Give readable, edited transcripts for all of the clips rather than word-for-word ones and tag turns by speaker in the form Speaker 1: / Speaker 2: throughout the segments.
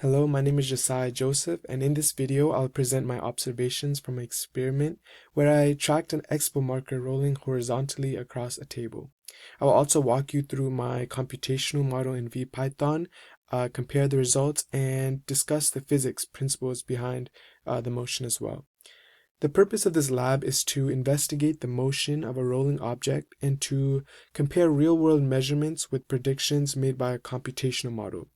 Speaker 1: Hello, my name is Josiah Joseph, and in this video, I'll present my observations from an experiment where I tracked an expo marker rolling horizontally across a table. I will also walk you through my computational model in VPython, compare the results, and discuss the physics principles behind the motion as well. The purpose of this lab is to investigate the motion of a rolling object and to compare real-world measurements with predictions made by a computational model.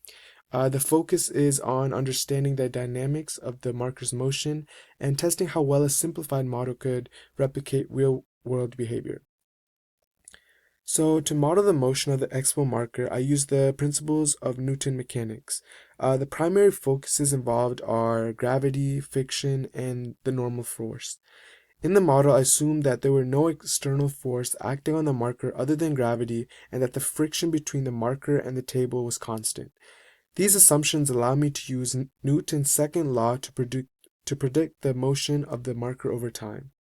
Speaker 1: The focus is on understanding the dynamics of the marker's motion and testing how well a simplified model could replicate real-world behavior. So to model the motion of the expo marker, I used the principles of Newton mechanics. The primary focuses involved are gravity, friction, and the normal force. In the model, I assumed that there were no external force acting on the marker other than gravity and that the friction between the marker and the table was constant. These assumptions allow me to use Newton's second law to predict the motion of the marker over time.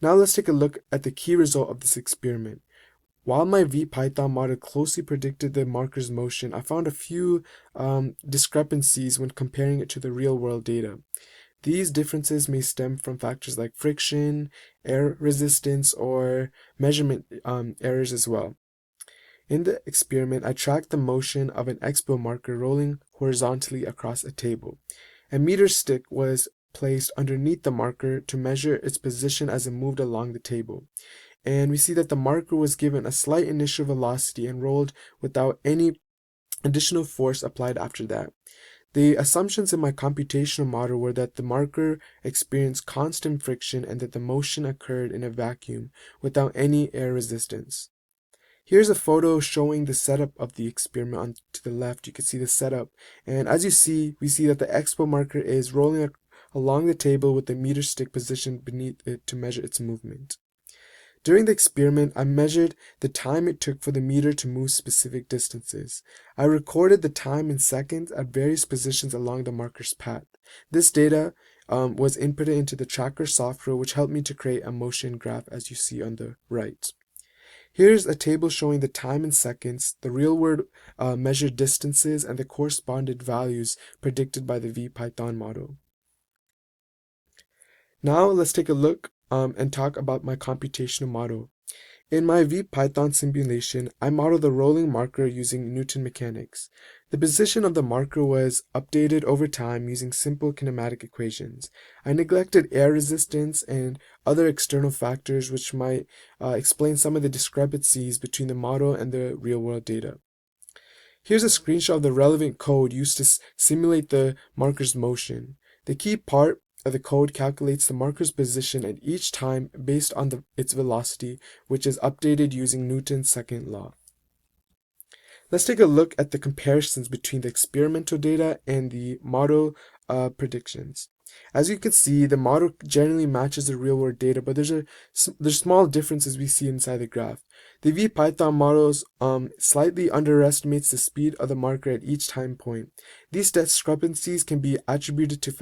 Speaker 1: Now let's take a look at the key result of this experiment. While my VPython model closely predicted the marker's motion, I found a few discrepancies when comparing it to the real-world data. These differences may stem from factors like friction, air resistance, or measurement errors as well. In the experiment, I tracked the motion of an expo marker rolling horizontally across a table. A meter stick was placed underneath the marker to measure its position as it moved along the table. And we see that the marker was given a slight initial velocity and rolled without any additional force applied after that. The assumptions in my computational model were that the marker experienced constant friction and that the motion occurred in a vacuum without any air resistance. Here's a photo showing the setup of the experiment. On to the left, you can see the setup. And as you see, we see that the expo marker is rolling along the table with the meter stick positioned beneath it to measure its movement. During the experiment, I measured the time it took for the meter to move specific distances. I recorded the time in seconds at various positions along the marker's path. This data was inputted into the tracker software, which helped me to create a motion graph as you see on the right. Here's a table showing the time in seconds, the real-world measured distances, and the corresponding values predicted by the VPython model. Now let's take a look and talk about my computational model. In my VPython simulation, I modeled the rolling marker using Newton mechanics. The position of the marker was updated over time using simple kinematic equations. I neglected air resistance and other external factors which might explain some of the discrepancies between the model and the real-world data. Here's a screenshot of the relevant code used to simulate the marker's motion. The key part of the code calculates the marker's position at each time based on its velocity, which is updated using Newton's second law. Let's take a look at the comparisons between the experimental data and the model predictions. As you can see, the model generally matches the real-world data, but there's small differences we see inside the graph. The VPython models slightly underestimates the speed of the marker at each time point. These discrepancies can be attributed to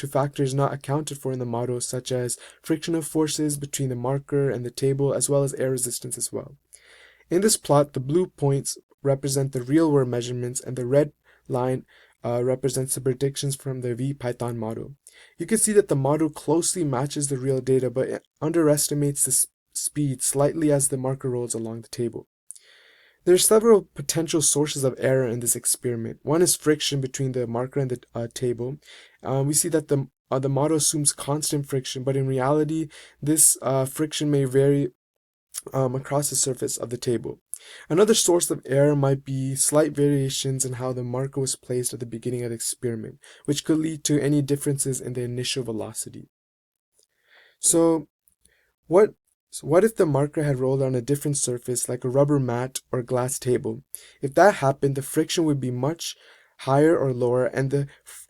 Speaker 1: factors not accounted for in the model, such as frictional forces between the marker and the table, as well as air resistance as well. In this plot, the blue points represent the real-world measurements, and the red line represents the predictions from the VPython model. You can see that the model closely matches the real data, but it underestimates the speed slightly as the marker rolls along the table. There are several potential sources of error in this experiment. One is friction between the marker and the table. We see that the model assumes constant friction, but in reality, this friction may vary across the surface of the table. Another source of error might be slight variations in how the marker was placed at the beginning of the experiment, which could lead to any differences in the initial velocity. So what if the marker had rolled on a different surface like a rubber mat or glass table? If that happened, the friction would be much higher or lower, and the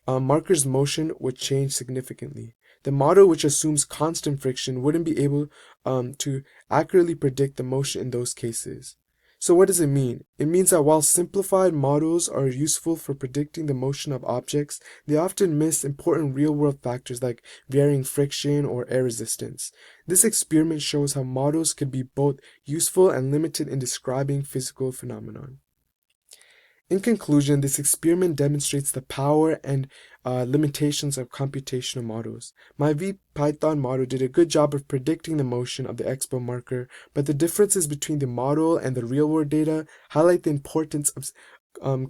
Speaker 1: marker's motion would change significantly. The model, which assumes constant friction, wouldn't be able to accurately predict the motion in those cases. So what does it mean? It means that while simplified models are useful for predicting the motion of objects, they often miss important real-world factors like varying friction or air resistance. This experiment shows how models could be both useful and limited in describing physical phenomena. In conclusion, this experiment demonstrates the power and limitations of computational models. My VPython model did a good job of predicting the motion of the expo marker, but the differences between the model and the real-world data highlight the importance of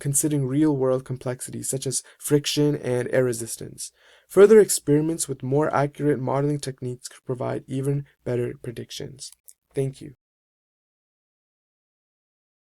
Speaker 1: considering real-world complexities such as friction and air resistance. Further experiments with more accurate modeling techniques could provide even better predictions. Thank you.